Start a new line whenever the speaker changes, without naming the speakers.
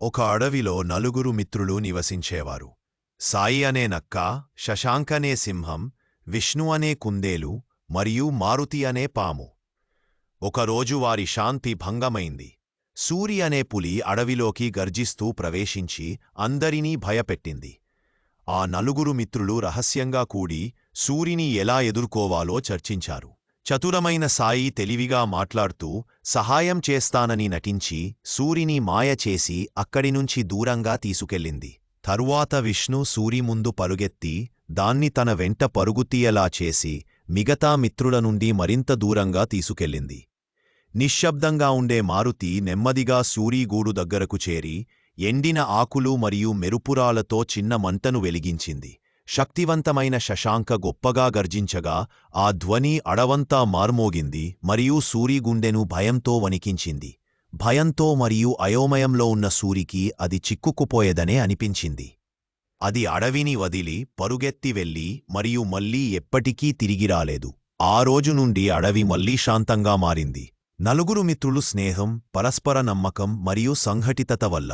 ఒక అడవిలో నలుగురు మిత్రులు నివసించేవారు. సాయి అనే నక్క, శశాంక్ అనే సింహం, విష్ణు అనే కుందేలు మరియు మారుతి అనే పాము. ఒకరోజు వారి శాంతి భంగమైంది. సూరి అనే పులి అడవిలోకి గర్జిస్తూ ప్రవేశించి అందరినీ భయపెట్టింది. ఆ నలుగురు మిత్రులు రహస్యంగా కూడి సూరిని ఎలా ఎదుర్కోవాలో చర్చించారు. చతురమైన సాయి తెలివిగా మాట్లాడుతూ సహాయం చేస్తానని నటించి సూరిని మాయ చేసి అక్కడినుంచి దూరంగా తీసుకెళ్ళింది. తరువాత విష్ణు సూరి ముందు పరుగెత్తి దాన్ని తన వెంట పరుగుతీయలా చేసి మిగతా మిత్రుల నుండి మరింత దూరంగా తీసుకెళ్ళింది. నిశ్శబ్దంగా ఉండే మారుతి నెమ్మదిగా సూరి గూడు దగ్గరకు చేరి ఎండిన ఆకులు మరియు మెరుపురాలతో చిన్న మంటను వెలిగించింది. శక్తివంతమైన శశాంక గొప్పగా గర్జించగా ఆ ధ్వని అడవంతా మార్మోగింది మరియు సూరి గుండెను భయంతో వణికించింది. భయంతో మరియు అయోమయంలో ఉన్న సూరికి అది చిక్కుకుపోయేదనే అనిపించింది. అది అడవిని వదిలి పరుగెత్తి వెళ్ళి మరియు మళ్లీ ఎప్పటికీ తిరిగిరాలేదు. ఆ రోజు నుండి అడవి మళ్లీ శాంతంగా మారింది. నలుగురు మిత్రులు స్నేహం, పరస్పర నమ్మకం మరియు సంఘటితత వల్ల